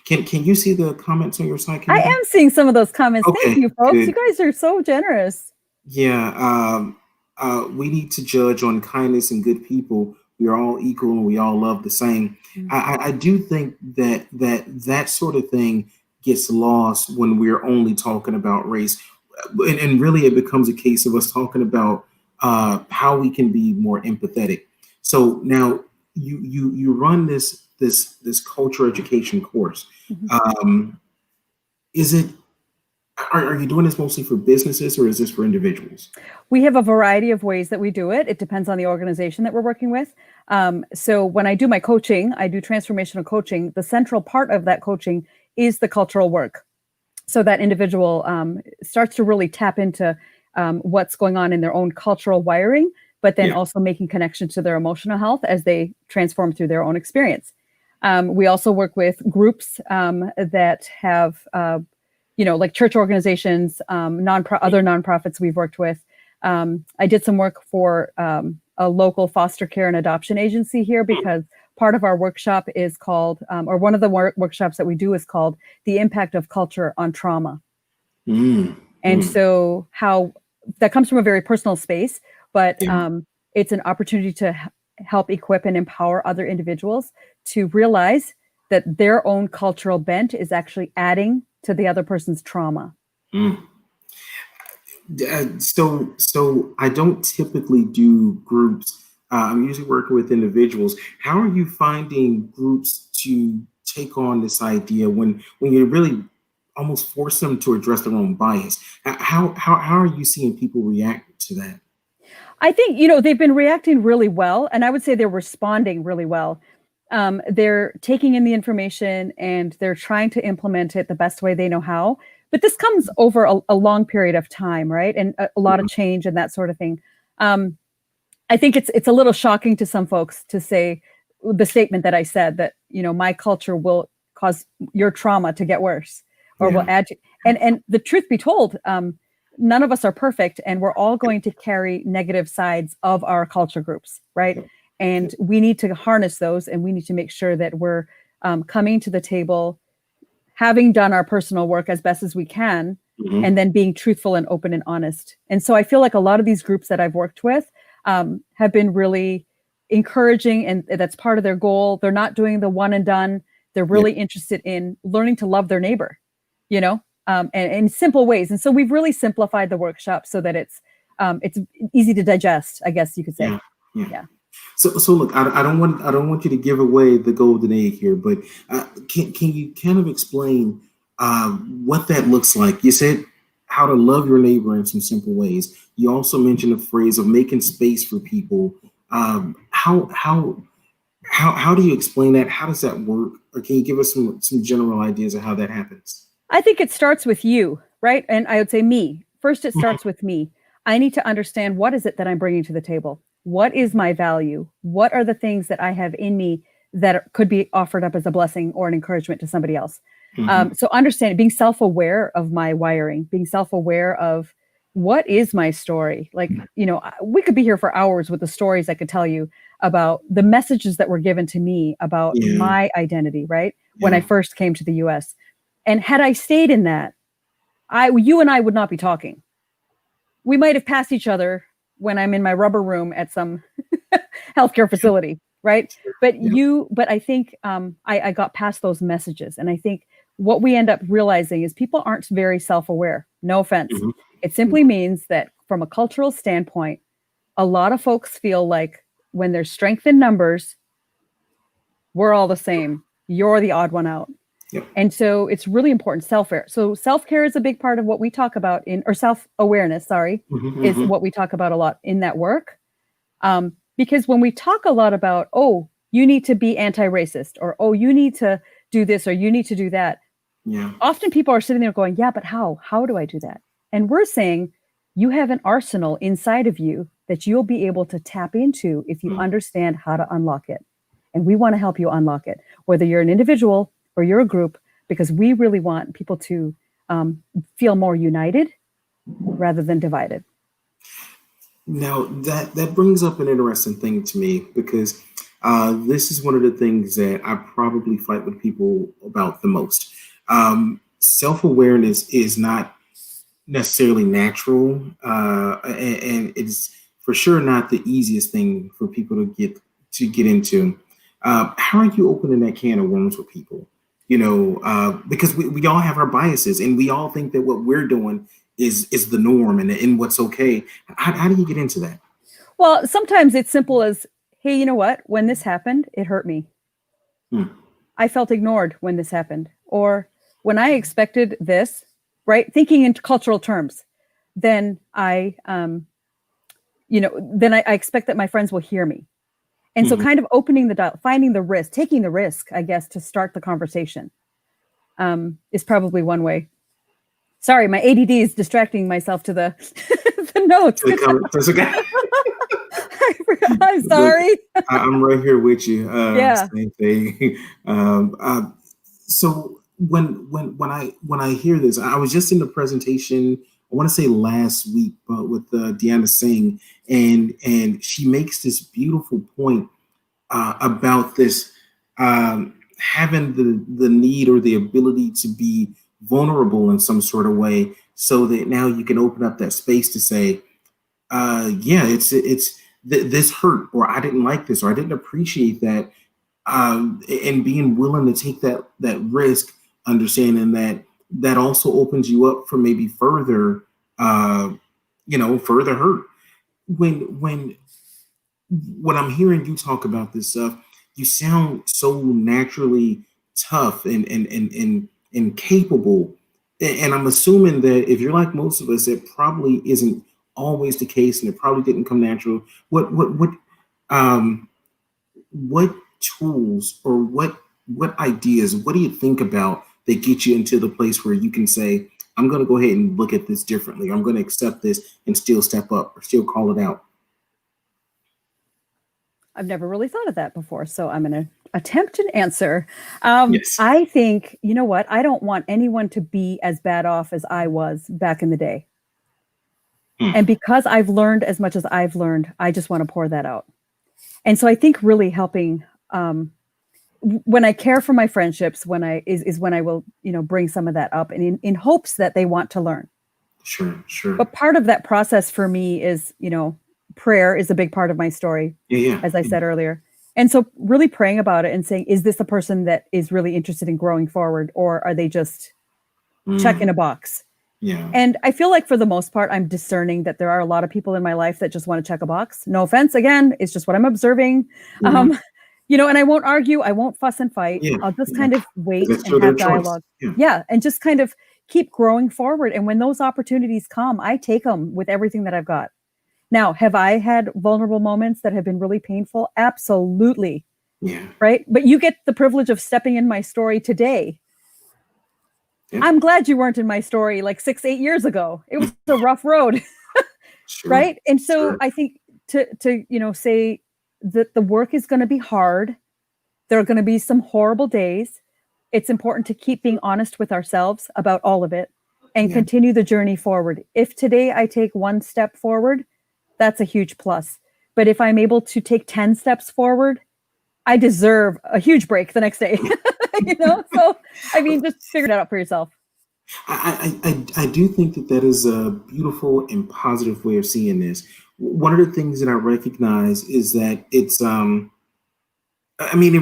can you see the comments on your side? I am seeing some of those comments. Okay, thank you, folks. good. You guys are so generous. Yeah. We need to judge on kindness and good people. We are all equal and we all love the same. I do think that sort of thing gets lost when we're only talking about race. And really it becomes a case of us talking about how we can be more empathetic. So now you run this culture education course. Are you doing this mostly for businesses or is this for individuals? We have a variety of ways that we do it. It depends on the organization that we're working with. So when I do my coaching, I do transformational coaching. The central part of that coaching is the cultural work. So that individual starts to really tap into what's going on in their own cultural wiring, but then also making connection to their emotional health as they transform through their own experience. We also work with groups that have, like church organizations, other nonprofits we've worked with. I did some work for a local foster care and adoption agency here because part of our workshop is called, or one of the workshops that we do is called The Impact of Culture on Trauma. And so how that comes from a very personal space, but it's an opportunity to help equip and empower other individuals to realize that their own cultural bent is actually adding to the other person's trauma. So I don't typically do groups. I'm usually working with individuals. How are you finding groups to take on this idea when you really almost force them to address their own bias? How are you seeing people react to that? I think, they've been reacting really well, and I would say they're responding really well. They're taking in the information and they're trying to implement it the best way they know how. But this comes over a long period of time, right? And a lot of change and that sort of thing. I think it's a little shocking to some folks to say the statement that I said that, my culture will cause your trauma to get worse or will add to, and the truth be told, none of us are perfect and we're all going to carry negative sides of our culture groups, right? And we need to harness those and we need to make sure that we're coming to the table, having done our personal work as best as we can, and then being truthful and open and honest. And so I feel like a lot of these groups that I've worked with have been really encouraging, and that's part of their goal. They're not doing the one and done. They're really interested in learning to love their neighbor, and in simple ways. And so we've really simplified the workshop so that it's easy to digest, I guess you could say. Yeah. So look, I don't want you to give away the golden egg here, but can you kind of explain what that looks like? You said how to love your neighbor in some simple ways. You also mentioned the phrase of making space for people. How do you explain that? How does that work? Or can you give us some general ideas of how that happens? I think it starts with you, right? And I would say me. First, it starts with me. I need to understand, what is it that I'm bringing to the table? What is my value? What are the things that I have in me that could be offered up as a blessing or an encouragement to somebody else? So understanding, being self-aware of my wiring, being self-aware of what is my story. Like, we could be here for hours with the stories I could tell you about the messages that were given to me about my identity, right? When I first came to the US. And had I stayed in that, you and I would not be talking. We might have passed each other when I'm in my rubber room at some healthcare facility, right? But I think I got past those messages. And I think what we end up realizing is people aren't very self-aware. No offense. It simply means that from a cultural standpoint, a lot of folks feel like when there's strength in numbers, we're all the same. You're the odd one out. And so it's really important, self-care. So self-care is a big part of what we talk about or self-awareness, is what we talk about a lot in that work. Because when we talk a lot about, oh, you need to be anti-racist, or, oh, you need to do this, or you need to do that. Often people are sitting there going, yeah, but how? How do I do that? And we're saying you have an arsenal inside of you that you'll be able to tap into if you understand how to unlock it. And we want to help you unlock it, whether you're an individual or you're a group, because we really want people to feel more united rather than divided. Now, that brings up an interesting thing to me, because this is one of the things that I probably fight with people about the most. Self-awareness is not necessarily natural, and it's for sure not the easiest thing for people to get into. How are you opening that can of worms with people? Because we all have our biases, and we all think that what we're doing is the norm and what's okay. How do you get into that? Well, sometimes it's simple as, hey, you know what? When this happened, it hurt me. I felt ignored when this happened. Or when I expected this, right? Thinking in cultural terms, then I expect that my friends will hear me. And so kind of opening the dial, finding the risk, taking the risk, I guess, to start the conversation is probably one way. Sorry, my ADD is distracting myself to the the notes. That's okay. I'm sorry. I'm right here with you. Yeah. Same thing. So when I hear this, I was just in the presentation, I want to say last week, but with Deanna Singh, and she makes this beautiful point about this having the need or the ability to be vulnerable in some sort of way, so that now you can open up that space to say, this hurt, or I didn't like this, or I didn't appreciate that, and being willing to take that risk, understanding that also opens you up for maybe further hurt. When I'm hearing you talk about this stuff, you sound so naturally tough and capable. And I'm assuming that if you're like most of us, it probably isn't always the case, and it probably didn't come natural. What tools or what ideas, what do you think about that get you into the place where you can say, I'm going to go ahead and look at this differently. I'm going to accept this and still step up or still call it out? I've never really thought of that before, so I'm going to attempt an answer. Yes. I think, you know what? I don't want anyone to be as bad off as I was back in the day. And because I've learned as much as I've learned, I just want to pour that out. And so I think really helping when I care for my friendships, when I will, bring some of that up, and in hopes that they want to learn. Sure. But part of that process for me is, prayer is a big part of my story, as I said earlier. And so really praying about it and saying, is this a person that is really interested in growing forward, or are they just check in a box. Yeah. And I feel like for the most part, I'm discerning that there are a lot of people in my life that just want to check a box. No offense. Again, it's just what I'm observing. Yeah. And I won't argue. I won't fuss and fight. Yeah. I'll just kind of wait That's and their have choice. dialogue. Yeah. And just kind of keep growing forward. And when those opportunities come, I take them with everything that I've got. Now, have I had vulnerable moments that have been really painful? Absolutely. Yeah. Right. But you get the privilege of stepping in my story today. Yeah. I'm glad you weren't in my story like 6-8 years ago. It was a rough road. Sure. Right. And so Sure. I think to say that the work is going to be hard. There are going to be some horrible days. It's important to keep being honest with ourselves about all of it and continue the journey forward. If today I take one step forward, that's a huge plus. But if I'm able to take 10 steps forward, I deserve a huge break the next day. So I mean, just figure it out for yourself. I do think that is a beautiful and positive way of seeing this. One of the things that I recognize is that it's it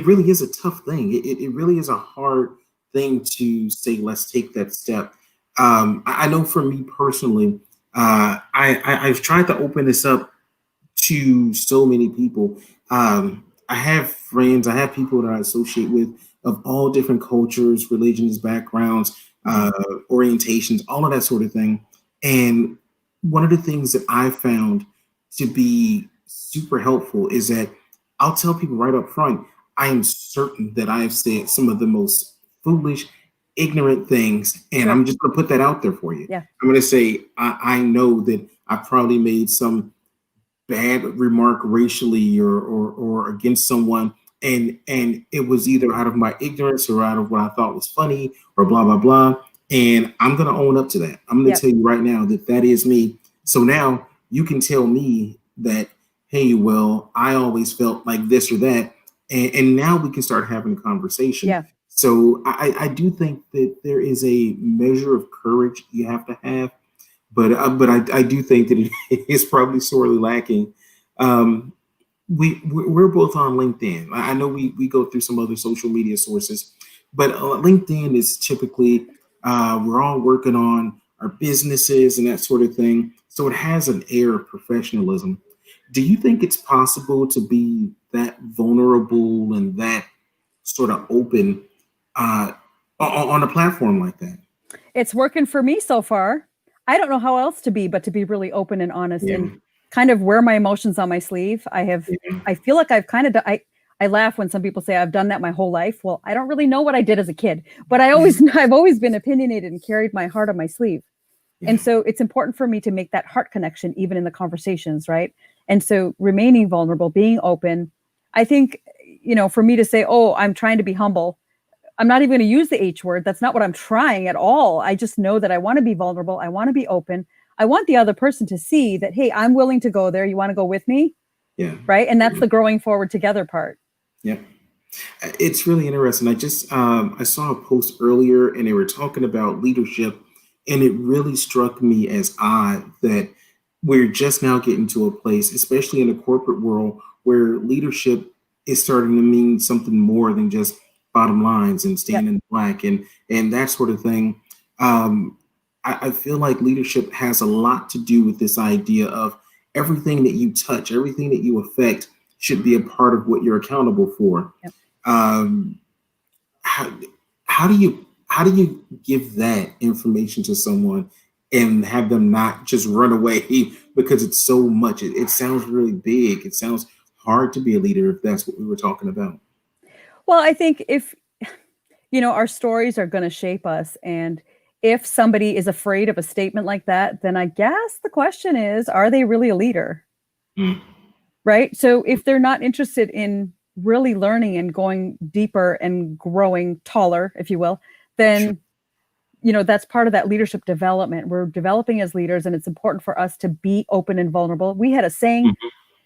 really is a tough thing. It really is a hard thing to say, let's take that step. I know for me personally, I've tried to open this up to so many people. I have friends, I have people that I associate with of all different cultures, religions, backgrounds, orientations, all of that sort of thing. And one of the things that I found to be super helpful is that I'll tell people right up front, I am certain that I have said some of the most foolish, ignorant things. And Sure. I'm just going to put that out there for you. Yeah. I'm going to say, I know that I probably made some bad remark racially or against someone. And it was either out of my ignorance or out of what I thought was funny or blah, blah, blah. And I'm going to own up to that. I'm going to tell you right now that is me. So now you can tell me that, hey, well, I always felt like this or that. And now we can start having a conversation. Yeah. So I do think that there is a measure of courage you have to have. But I do think that it is probably sorely lacking. We're both on LinkedIn. I know we go through some other social media sources, but LinkedIn is typically we're all working on our businesses and that sort of thing. So it has an air of professionalism. Do you think it's possible to be that vulnerable and that sort of open on a platform like that? It's working for me so far. I don't know how else to be, but to be really open and honest and kind of wear my emotions on my sleeve. I feel like I've kind of, I laugh when some people say I've done that my whole life. Well, I don't really know what I did as a kid, but I've always been opinionated and carried my heart on my sleeve. And so it's important for me to make that heart connection, even in the conversations. Right. And so remaining vulnerable, being open, I think, for me to say, oh, I'm trying to be humble. I'm not even going to use the H word. That's not what I'm trying at all. I just know that I want to be vulnerable. I want to be open. I want the other person to see that, hey, I'm willing to go there. You want to go with me? Yeah. Right. And that's the growing forward together part. Yeah. It's really interesting. I just I saw a post earlier and they were talking about leadership, and it really struck me as odd that we're just now getting to a place, especially in the corporate world, where leadership is starting to mean something more than just bottom lines and staying in black and that sort of thing. I feel like leadership has a lot to do with this idea of everything that you touch, everything that you affect should be a part of what you're accountable for. Yep. How do you give that information to someone and have them not just run away because it's so much? It sounds really big. It sounds hard to be a leader if that's what we were talking about. Well, I think if, our stories are going to shape us, and if somebody is afraid of a statement like that, then I guess the question is, are they really a leader? Right? So if they're not interested in really learning and going deeper and growing taller, if you will, then, that's part of that leadership development. We're developing as leaders, and it's important for us to be open and vulnerable. We had a saying,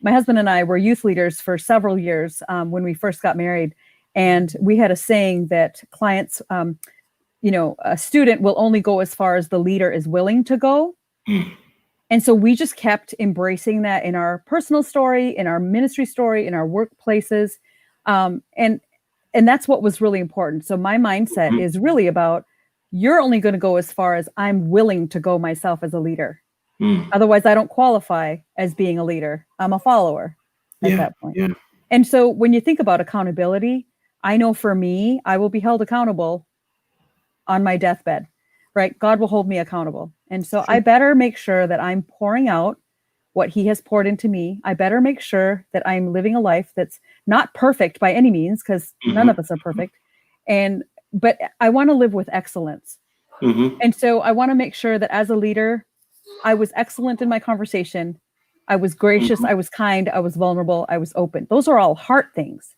my husband and I were youth leaders for several years when we first got married. And we had a saying that clients, a student will only go as far as the leader is willing to go. And so we just kept embracing that in our personal story, in our ministry story, in our workplaces. And that's what was really important. So my mindset is really about you're only going to go as far as I'm willing to go myself as a leader. Mm. Otherwise, I don't qualify as being a leader. I'm a follower at that point. Yeah. And so when you think about accountability, I know for me, I will be held accountable on my deathbed, right? God will hold me accountable. And so I better make sure that I'm pouring out what he has poured into me. I better make sure that I'm living a life that's not perfect by any means, because none of us are perfect. But I want to live with excellence. And so I want to make sure that as a leader, I was excellent in my conversation. I was gracious. I was kind. I was vulnerable. I was open. Those are all heart things.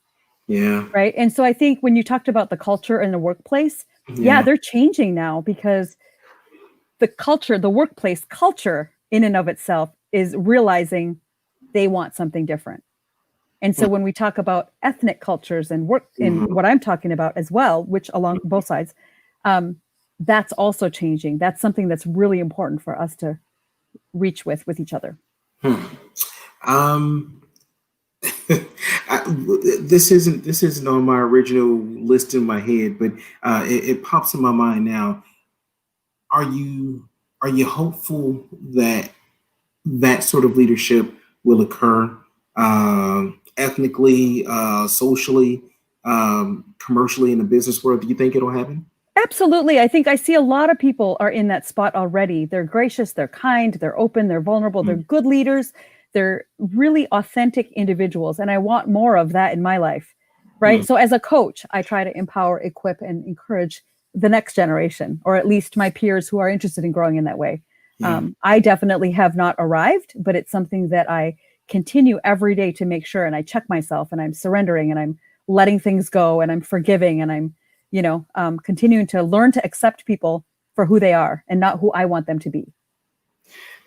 Yeah. Right. And so I think when you talked about the culture in the workplace, they're changing now, because the culture, the workplace culture in and of itself is realizing they want something different. And so when we talk about ethnic cultures and work in what I'm talking about as well, which along both sides, that's also changing. That's something that's really important for us to reach with each other. This isn't on my original list in my head, but it pops in my mind now. Are you hopeful that that sort of leadership will occur ethnically, socially, commercially in the business world? Do you think it'll happen? Absolutely. I think I see a lot of people are in that spot already. They're gracious, they're kind, they're open, they're vulnerable, they're good leaders. They're really authentic individuals. And I want more of that in my life, right? So as a coach, I try to empower, equip, and encourage the next generation, or at least my peers who are interested in growing in that way. I definitely have not arrived, but it's something that I continue every day to make sure. And I check myself, and I'm surrendering, and I'm letting things go, and I'm forgiving, and I'm, continuing to learn to accept people for who they are and not who I want them to be.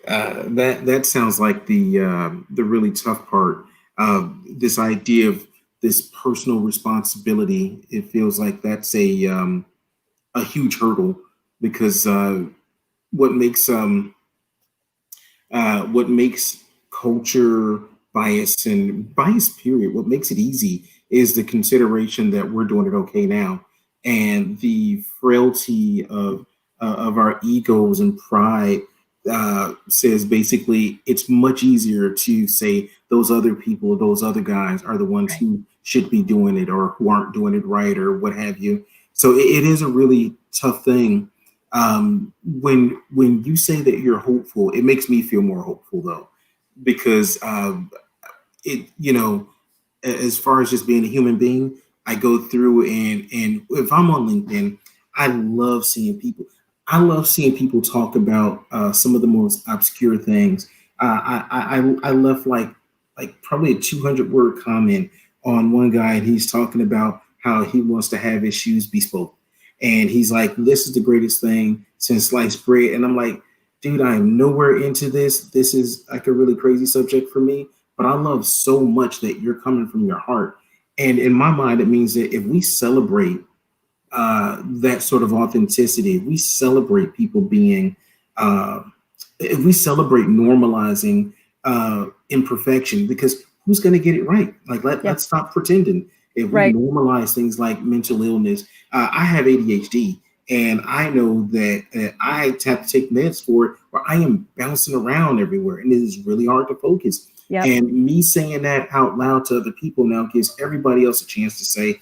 That sounds like the really tough part. This idea of this personal responsibility. It feels like that's a huge hurdle, because what makes culture bias, and bias period, what makes it easy is the consideration that we're doing it okay now, and the frailty of our egos and pride says basically it's much easier to say those other people, those other guys are the ones who should be doing it, or who aren't doing it right, or what have you. So it is a really tough thing. When you say that you're hopeful, it makes me feel more hopeful, though, because as far as just being a human being, I go through and if I'm on LinkedIn, I love seeing people. I love seeing people talk about some of the most obscure things. I left like probably a 200-word comment on one guy, and he's talking about how he wants to have his shoes bespoke. And he's like, this is the greatest thing since sliced bread. And I'm like, dude, I am nowhere into this. This is like a really crazy subject for me, but I love so much that you're coming from your heart. And in my mind, it means that if we celebrate that sort of authenticity, if we celebrate people being, if we celebrate normalizing imperfection, because who's going to get it right? Like, let's stop pretending. If we normalize things like mental illness, I have ADHD, and I know that I have to take meds for it, or I am bouncing around everywhere, and it is really hard to focus. And me saying that out loud to other people now gives everybody else a chance to say,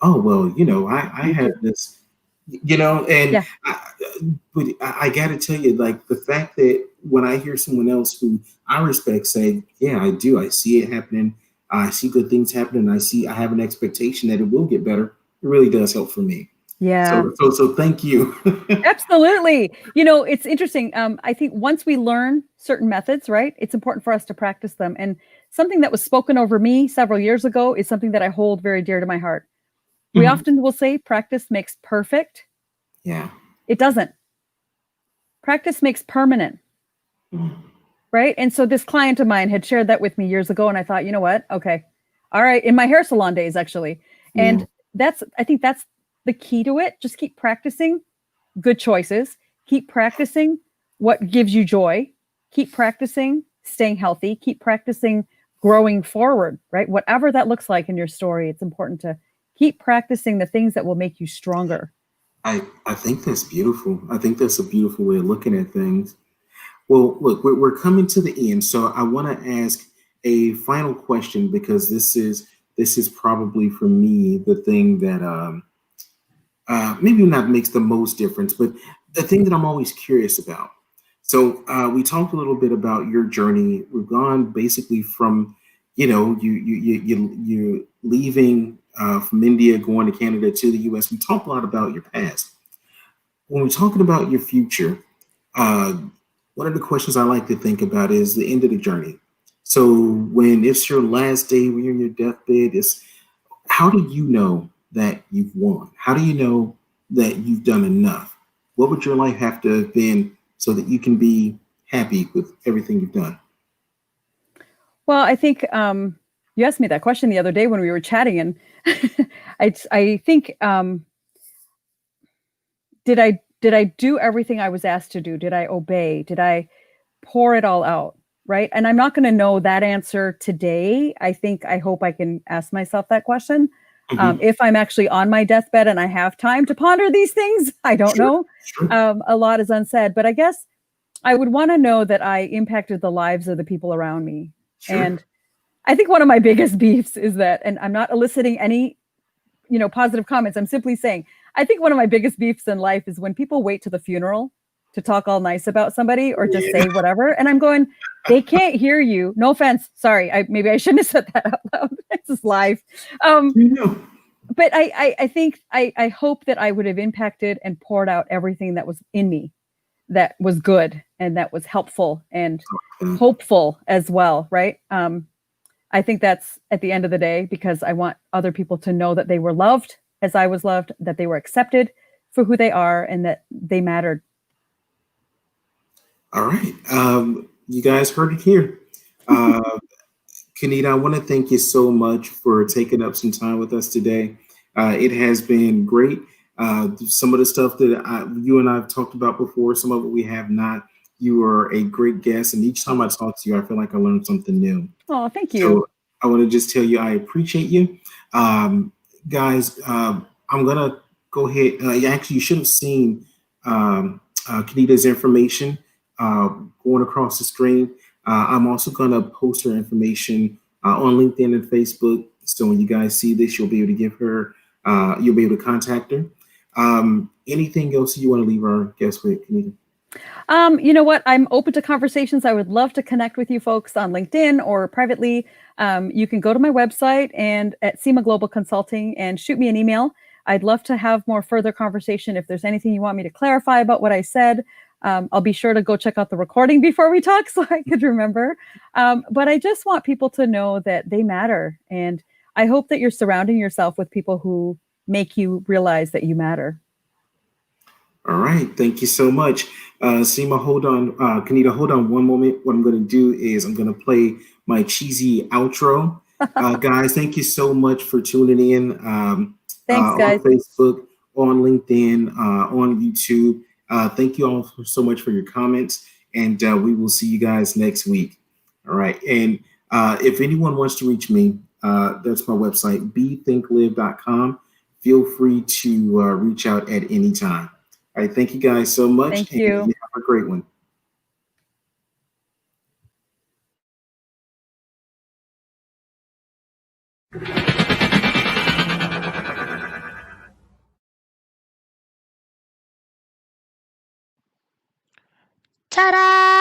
oh, well, I have this, and but I got to tell you, like, the fact that when I hear someone else who I respect say, yeah, I do, I see it happening. I see good things happening. I have an expectation that it will get better. It really does help for me. Yeah. So thank you. Absolutely. It's interesting. I think once we learn certain methods, right, it's important for us to practice them. And something that was spoken over me several years ago is something that I hold very dear to my heart. We often will say practice makes perfect. Yeah. It doesn't. Practice makes permanent. Right. And so this client of mine had shared that with me years ago. And I thought, you know what? Okay. All right. In my hair salon days, actually. And I think that's the key to it. Just keep practicing good choices. Keep practicing what gives you joy. Keep practicing staying healthy. Keep practicing growing forward, right? Whatever that looks like in your story, it's important to keep practicing the things that will make you stronger. I think that's beautiful. I think that's a beautiful way of looking at things. Well, look, we're coming to the end, so I want to ask a final question because this is probably for me the thing that maybe not makes the most difference, but the thing that I'm always curious about. So we talked a little bit about your journey. We've gone basically from, you leaving from India, going to Canada to the U.S. We talked a lot about your past. When we're talking about your future, uh, one of the questions I like to think about is the end of the journey. So when it's your last day, when you're in your deathbed, is how do you know that you've won? How do you know that you've done enough? What would your life have to have been so that you can be happy with everything you've done? Well, I think you asked me that question the other day when we were chatting, and I think did I do everything I was asked to do? Did I obey? Did I pour it all out? Right. And I'm not going to know that answer today. I hope I can ask myself that question. Mhm. If I'm actually on my deathbed and I have time to ponder these things, I don't Sure, know. sure, A lot is unsaid, but I guess I would want to know that I impacted the lives of the people around me. sure. And I think one of my biggest beefs is that, and I'm not eliciting any, positive comments. I'm simply saying, I think one of my biggest beefs in life is when people wait to the funeral to talk all nice about somebody or just Yeah, say whatever. And I'm going, they can't hear you. No offense. Sorry. Maybe I shouldn't have said that out loud. This is live. Um, you know. but I think I hope that I would have impacted and poured out everything that was in me that was good and that was helpful and And, hopeful as well. Right. I think that's at the end of the day because I want other people to know that they were loved as I was loved, that they were accepted for who they are, and that they mattered. all right. You guys heard it here. Uh, Kanita, I want to thank you so much for taking up some time with us today. It has been great. Some of the stuff that you and I have talked about before, some of it we have not. You are a great guest, and each time I talk to you, I feel like I learned something new. Oh, thank you. So I want to just tell you I appreciate you, um, guys. I'm gonna go ahead. Actually, you should have seen Kanita's information going across the screen. I'm also gonna post her information on LinkedIn and Facebook. So when you guys see this, you'll be able to give her. You'll be able to contact her. Anything else you want to leave our guests with, Kanita? You know what? I'm open to conversations. I would love to connect with you folks on LinkedIn or privately. You can go to my website and at SEMA Global Consulting and shoot me an email. I'd love to have more further conversation. If there's anything you want me to clarify about what I said, I'll be sure to go check out the recording before we talk so I could remember. But I just want people to know that they matter. And I hope that you're surrounding yourself with people who make you realize that you matter. All right, thank you so much. Seema, hold on. Kanita, hold on one moment. What I'm going to do is I'm going to play my cheesy outro. Guys, thank you so much for tuning in Thanks, on guys. Facebook, on LinkedIn, on YouTube. Thank you all so much for your comments, and we will see you guys next week. All right, and if anyone wants to reach me, that's my website, bethinklive.com. Feel free to reach out at any time. All right, thank you guys so much, Thank and you you. have a great one. Ta-da!